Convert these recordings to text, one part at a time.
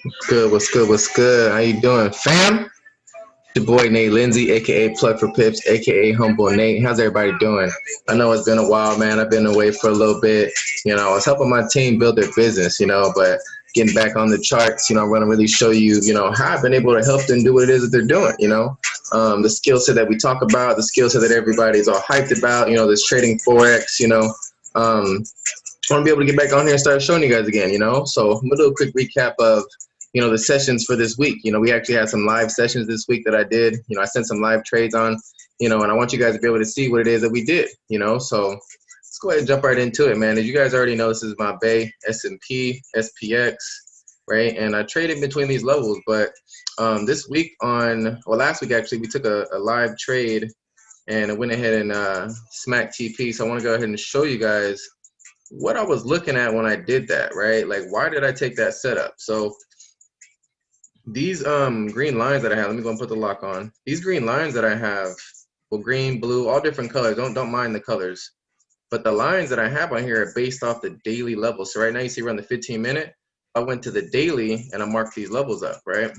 What's good? What's good? What's good? How you doing, fam? Your boy Nate Lindsay, aka Plug for Pips, aka Humble Nate. How's everybody doing? I know it's been a while, man. I've been away for a little bit. I was helping my team build their business, but getting back on the charts, I'm going to really show you, how I've been able to help them do what it is that they're doing. The skill set that we talk about, the skill set that everybody's all hyped about, this trading Forex, I want to be able to get back on here and start showing you guys again. So I'm gonna do a quick recap of, the sessions for this week. We actually had some live sessions this week that I did. I sent some live trades on, and I want you guys to be able to see what it is that we did. So let's go ahead and jump right into it, man. As you guys already know, this is my Bay S&P, SPX, right? And I traded between these levels, but this week last week actually, we took a live trade and I went ahead and smacked TP. So I want to go ahead and show you guys what I was looking at when I did that, right? Like, why did I take that setup? So these green lines that I have, let me go and put the lock on. These green lines that I have, well, green, blue, all different colors. Don't mind the colors. But the lines that I have on here are based off the daily level. So right now you see we're on the 15-minute. I went to the daily and I marked these levels up, right?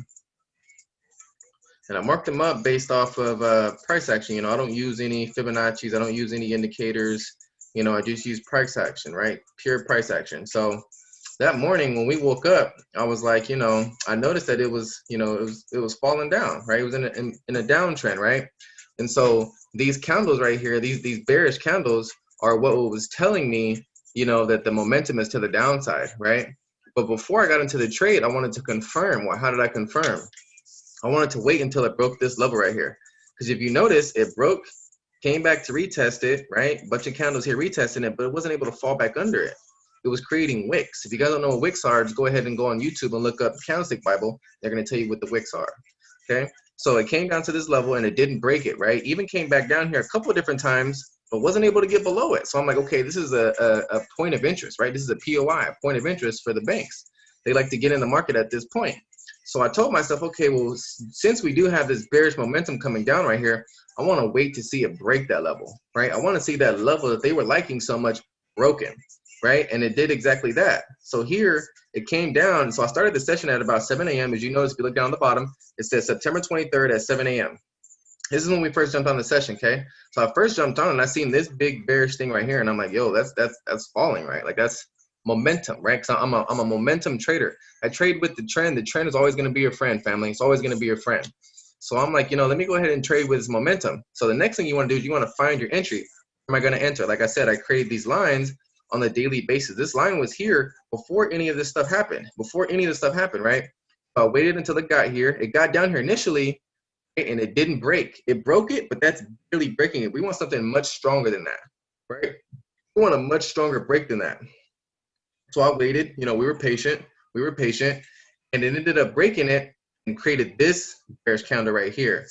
And I marked them up based off of price action. I don't use any Fibonacci's. I don't use any indicators. I just use price action, right? Pure price action. So that morning when we woke up, I was like, I noticed that it was, it was falling down, right? It was in a downtrend, right? And so these candles right here, these bearish candles are what was telling me, that the momentum is to the downside, right? But before I got into the trade, I wanted to confirm. Well, how did I confirm? I wanted to wait until it broke this level right here. Because if you notice, it broke, came back to retest it, right? Bunch of candles here retesting it, but it wasn't able to fall back under it. It was creating wicks. If you guys don't know what wicks are, just go ahead and go on YouTube and look up Candlestick Bible. They're going to tell you what the wicks are, okay? So it came down to this level and it didn't break it, right? Even came back down here a couple of different times, but wasn't able to get below it. So I'm like, okay, this is a point of interest, right? This is a POI, a point of interest for the banks. They like to get in the market at this point. So I told myself, okay, well, since we do have this bearish momentum coming down right here, I want to wait to see it break that level, right? I want to see that level that they were liking so much broken, right? And it did exactly that. So here it came down. So I started the session at about 7 a.m. As you notice, if you look down the bottom, it says September 23rd at 7 a.m. This is when we first jumped on the session, okay? So I first jumped on and I seen this big bearish thing right here, and I'm like, yo, that's falling, right? Like that's momentum, right? Because I'm a momentum trader. I trade with the trend. The trend is always going to be your friend, family. It's always going to be your friend. So I'm like, let me go ahead and trade with this momentum. So the next thing you want to do is you want to find your entry. Where am I going to enter? Like I said, I created these lines on a daily basis. This line was here before any of this stuff happened. Right? So I waited until it got here. It got down here initially, and it didn't break. It broke it, but that's really breaking it. We want something much stronger than that, right? We want a much stronger break than that. So I waited. We were patient, and it ended up breaking it and created this bearish candle right here.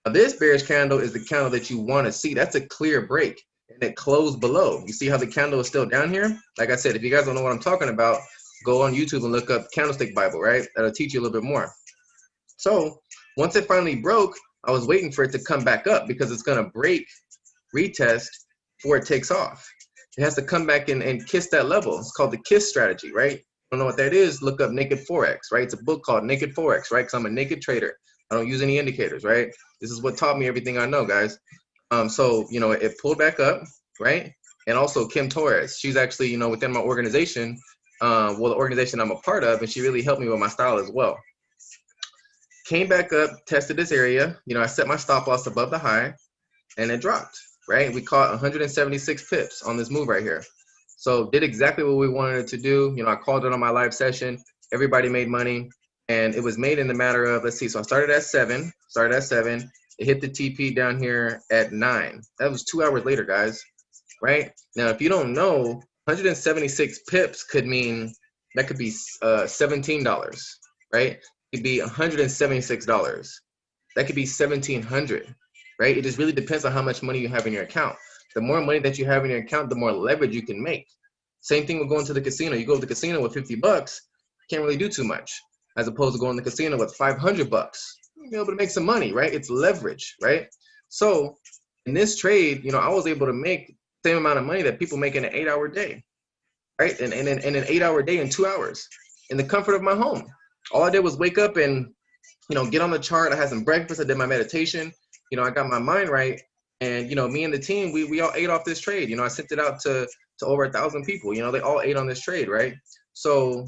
Now this bearish candle is the candle that you want to see. That's a clear break, and it closed below. You see how the candle is still down here? Like I said, if you guys don't know what I'm talking about, go on YouTube and look up Candlestick Bible, right? That'll teach you a little bit more. So once it finally broke, I was waiting for it to come back up because it's going to break, retest before it takes off. It has to come back and kiss that level. It's called the KISS strategy, right? Don't know what that is, look up Naked Forex, right? It's a book called Naked Forex, right? Because I'm a naked trader. I don't use any indicators, right? This is what taught me everything I know, guys. So, it pulled back up, right? And also Kim Torres, she's actually, within my organization, the organization I'm a part of, and she really helped me with my style as well. Came back up, tested this area. I set my stop loss above the high, and it dropped, right? We caught 176 pips on this move right here. So did exactly what we wanted it to do. I called it on my live session. Everybody made money, and it was made in the matter of, let's see, so I started at 7. It hit the TP down here at 9. That was 2 hours later, guys, right? Now, if you don't know, 176 pips could mean, that could be $17, right? It could be $176. That could be $1,700, right? It just really depends on how much money you have in your account. The more money that you have in your account, the more leverage you can make. Same thing with going to the casino. You go to the casino with 50 bucks, can't really do too much, as opposed to going to the casino with 500 bucks. You'll be able to make some money, right? It's leverage, right? So in this trade, I was able to make the same amount of money that people make in an 8-hour day, right? And in an 8-hour day in 2 hours, in the comfort of my home. All I did was wake up and, get on the chart. I had some breakfast. I did my meditation. I got my mind right. And, me and the team, we all ate off this trade. I sent it out to over 1,000 people. They all ate on this trade, right? So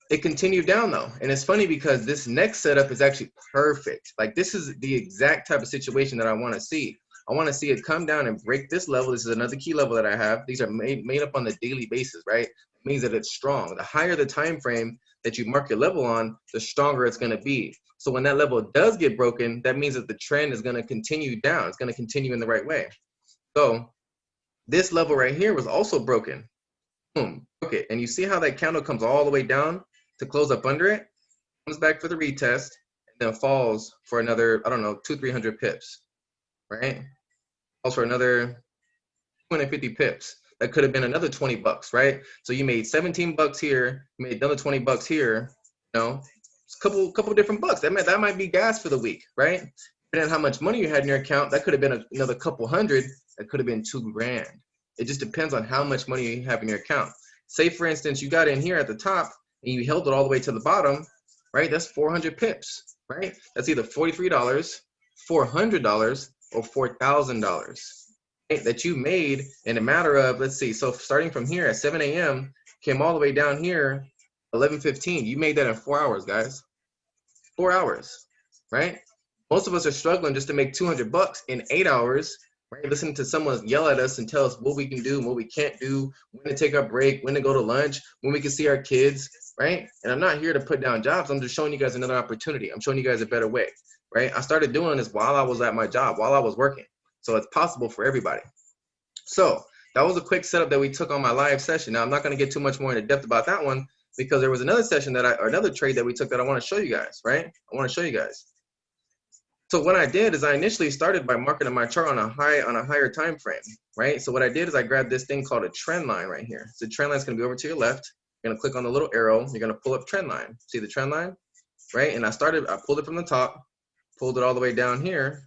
it continued down though. And it's funny because this next setup is actually perfect. Like this is the exact type of situation that I want to see. I want to see it come down and break this level. This is another key level that I have. These are made up on the daily basis, right? It means that it's strong. The higher the time frame that you mark your level on, the stronger it's going to be. So when that level does get broken, that means that the trend is going to continue down. It's going to continue in the right way. So this level right here was also broken. Boom. Okay. And you see how that candle comes all the way down to close up under it, comes back for the retest, and then falls for another, I don't know, 200-300 pips, right? Falls for another 250 pips. That could have been another 20 bucks, right? So you made 17 bucks here, you made another 20 bucks here, it's a couple different bucks. That might be gas for the week, right? Depending on how much money you had in your account, that could have been another couple hundred, that could have been $2,000. It just depends on how much money you have in your account. Say for instance, you got in here at the top and you held it all the way to the bottom, right? That's 400 pips, right? That's either $43, $400, or $4,000, right? That you made in a matter of, let's see, so starting from here at 7 a.m., came all the way down here, 11:15. You made that in 4 hours, guys. 4 hours, right? Most of us are struggling just to make 200 bucks in 8 hours, right? Listening to someone yell at us and tell us what we can do and what we can't do, when to take our break, when to go to lunch, when we can see our kids, right? And I'm not here to put down jobs. I'm just showing you guys another opportunity. I'm showing you guys a better way, right? I started doing this while I was at my job, while I was working. So it's possible for everybody. So that was a quick setup that we took on my live session. Now I'm not going to get too much more into depth about that one because there was another session or another trade that we took that I want to show you guys, right? I want to show you guys. So what I did is I initially started by marking my chart on a higher time frame, right? So what I did is I grabbed this thing called a trend line right here. So the trend line is going to be over to your left. You're going to click on the little arrow. You're going to pull up trend line. See the trend line, right? And I pulled it from the top, pulled it all the way down here,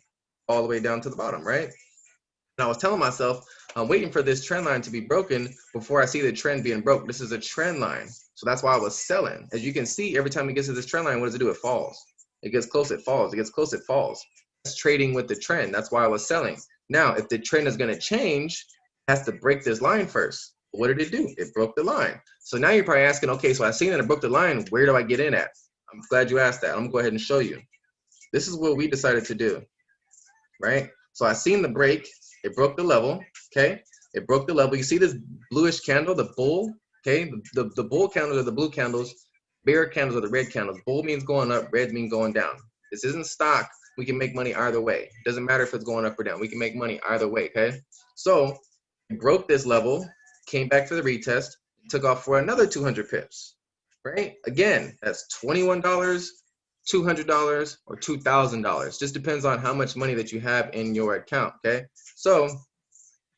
all the way down to the bottom, right? And I was telling myself, I'm waiting for this trend line to be broken before I see the trend being broke. This is a trend line. So that's why I was selling. As you can see, every time it gets to this trend line, what does it do? It falls. It gets close, it falls. It gets close, it falls. That's trading with the trend. That's why I was selling. Now, if the trend is going to change, it has to break this line first. What did it do? It broke the line. So now you're probably asking, okay, so I seen that it broke the line. Where do I get in at? I'm glad you asked that. I'm going to go ahead and show you. This is what we decided to do, right? So I seen the break. It broke the level, okay? It broke the level. You see this bluish candle, the bull, okay? The bull candles are the blue candles. Bear candles are the red candles. Bull means going up, red means going down. This isn't stock. We can make money either way. It doesn't matter if it's going up or down. We can make money either way, okay? So it broke this level, came back for the retest, took off for another 200 pips, right? Again, that's $21, $200, or $2,000. Just depends on how much money that you have in your account, okay? So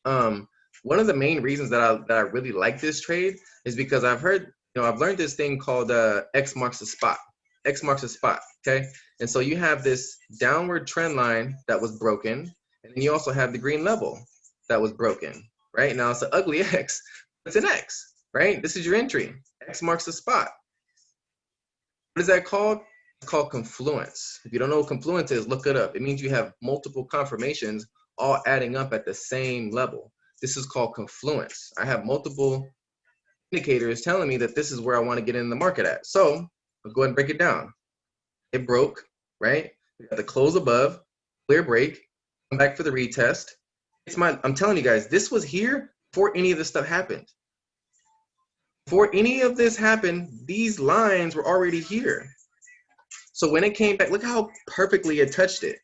one of the main reasons that I really like this trade is because I've learned this thing called X marks the spot. X marks the spot, okay? And so you have this downward trend line that was broken, and then you also have the green level that was broken, right? Now it's an ugly X, it's an X, right? This is your entry. X marks the spot. What is that called? It's called confluence. If you don't know what confluence is, look it up. It means you have multiple confirmations all adding up at the same level. This is called confluence. I have multiple indicators telling me that this is where I want to get in the market at. So I'll go ahead and break it down. It broke, right? We got the close above, clear break, come back for the retest. I'm telling you guys, this was here before any of this stuff happened. Before any of this happened, these lines were already here. So when it came back, look how perfectly it touched it.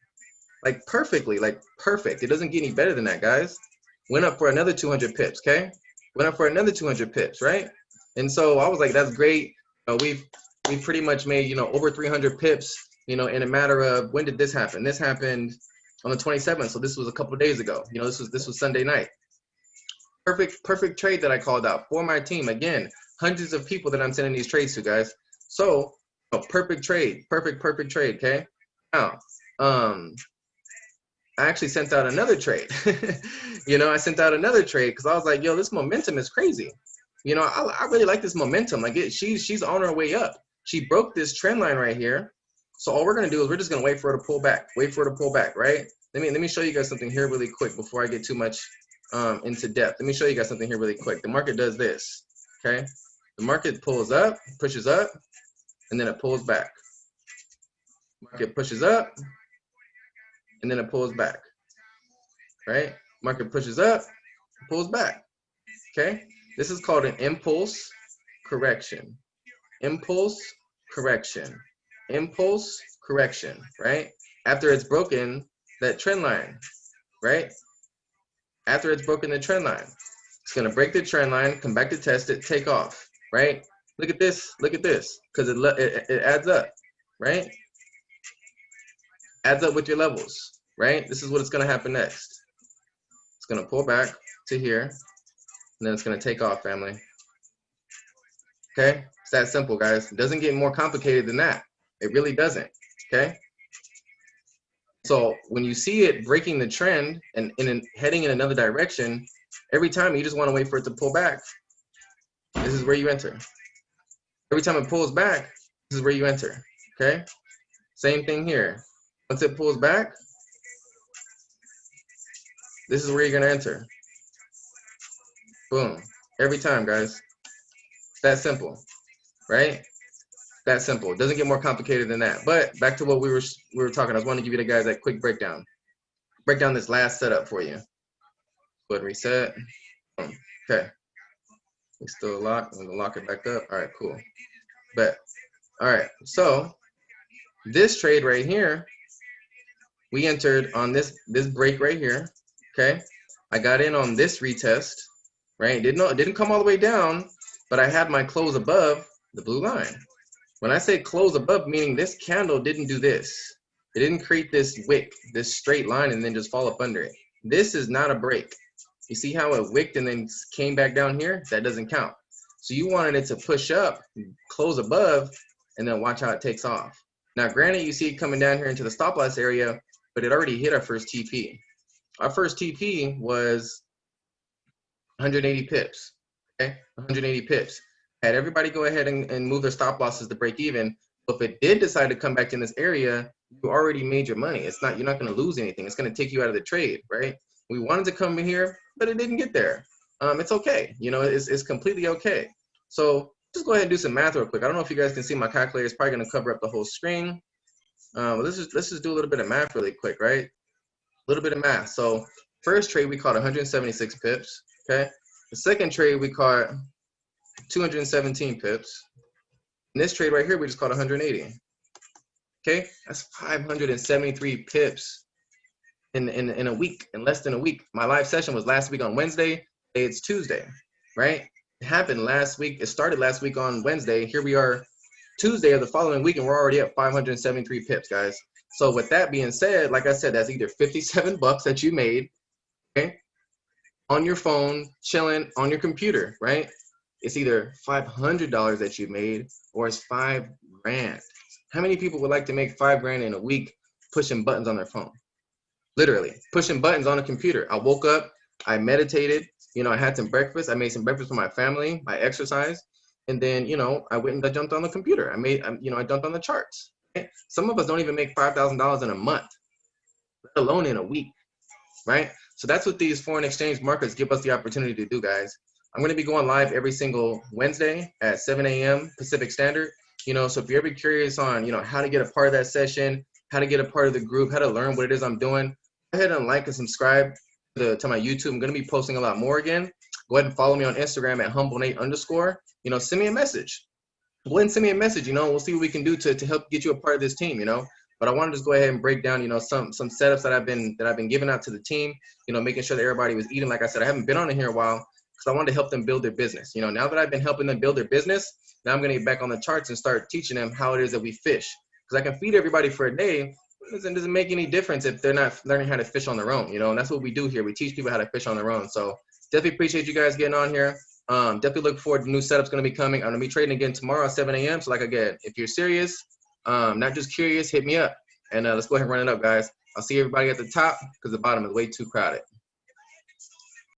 Like perfectly, like perfect. It doesn't get any better than that, guys. Went up for another 200 pips, okay? Went up for another 200 pips, right? And so I was like, that's great. We've pretty much made, over 300 pips, in a matter of, when did this happen? This happened on the 27th. So this was a couple of days ago. This was Sunday night. Perfect trade that I called out for my team. Again, hundreds of people that I'm sending these trades to, guys. So a perfect trade, perfect trade, okay? Now, I actually sent out another trade. I sent out another trade because I was like, yo, this momentum is crazy. I really like this momentum. Like she's on her way up. She broke this trend line right here. So all we're gonna do is we're just gonna wait for her to pull back, right? Let me show you guys something here really quick before I get too much into depth. Let me show you guys something here really quick. The market does this, okay? The market pulls up, pushes up, and then it pulls back. Market pushes up, and then it pulls back, right? Market pushes up, pulls back, okay? This is called an impulse correction. Impulse correction. Impulse correction, right? After it's broken that trend line, right? After it's broken the trend line, it's gonna break the trend line, come back to test it, take off, right? Look at this, because it adds up, right? Adds up with your levels, right? This is what it's gonna happen next. It's gonna pull back to here, and then it's gonna take off, family. Okay, it's that simple, guys. It doesn't get more complicated than that. It really doesn't, okay? So when you see it breaking the trend and heading in another direction, every time you just wanna wait for it to pull back. This is where you enter. Every time it pulls back, this is where you enter, okay? Same thing here. Once it pulls back, this is where you're gonna enter. Boom. Every time, guys. It's that simple, right? That simple. It doesn't get more complicated than that. But back to what we were talking. I just want to give you the guys that quick breakdown. Break down this last setup for you. Go ahead and reset. Okay. It's still locked. I'm gonna lock it back up. All right, cool. Bet. All right. So this trade right here, we entered on this break right here. Okay. I got in on this retest, right? Didn't come all the way down, but I had my close above the blue line. When I say close above, meaning this candle didn't do this. It didn't create this wick, this straight line, and then just fall up under it. This is not a break. You see how it wicked and then came back down here? That doesn't count. So you wanted it to push up, close above, and then watch how it takes off. Now, granted, you see it coming down here into the stop loss area, but it already hit our first TP. Our first TP was 180 pips, okay? 180 pips. Had everybody go ahead and move their stop losses to break even. But if it did decide to come back in this area, you already made your money. You're not going to lose anything. It's going to take you out of the trade, right? We wanted to come in here, but it didn't get there. It's okay. You know, it's completely okay. So just go ahead and do some math real quick. I don't know if you guys can see my calculator. It's probably going to cover up the whole screen. Let's just do a little bit of math really quick, right? A little bit of math. So first trade we caught 176 pips. Okay. The second trade we caught 217 pips. In this trade right here, we just caught 180. Okay, that's 573 pips in a week, in less than a week. My live session was last week on Wednesday. Today it's Tuesday, right? It happened last week. It started last week on Wednesday. Here we are Tuesday of the following week, and we're already at 573 pips, guys. So with that being said, like I said, that's either 57 bucks that you made, okay, on your phone, chilling on your computer, right? It's either $500 that you made or it's $5 grand. How many people would like to make $5 grand in a week pushing buttons on their phone? Literally, pushing buttons on a computer. I woke up, I meditated, you know, I had some breakfast. I made some breakfast for my family, I exercised, and then, you know, I went and I jumped on the computer. I jumped on the charts. Right? Some of us don't even make $5,000 in a month, let alone in a week, right? So that's what these foreign exchange markets give us the opportunity to do, guys. I'm going to be going live every single Wednesday at 7 a.m. Pacific Standard. You know, so if you're ever curious on, you know, how to get a part of that session, how to get a part of the group, how to learn what it is I'm doing, go ahead and like and subscribe to my YouTube. I'm going to be posting a lot more again. Go ahead and follow me on Instagram at humblenate_. You know, send me a message. Go ahead and send me a message. You know, we'll see what we can do to help get you a part of this team, you know. But I want to just go ahead and break down, you know, some setups that I've been giving out to the team, you know, making sure that everybody was eating. Like I said, I haven't been on it here a while, because I wanted to help them build their business. You know, now that I've been helping them build their business, now I'm going to get back on the charts and start teaching them how it is that we fish. Because I can feed everybody for a day. It doesn't make any difference if they're not learning how to fish on their own, you know, and that's what we do here. We teach people how to fish on their own. So definitely appreciate you guys getting on here. Definitely look forward to new setups going to be coming. I'm going to be trading again tomorrow at 7 a.m. So like again, if you're serious, not just curious, hit me up. And let's go ahead and run it up, guys. I'll see everybody at the top because the bottom is way too crowded.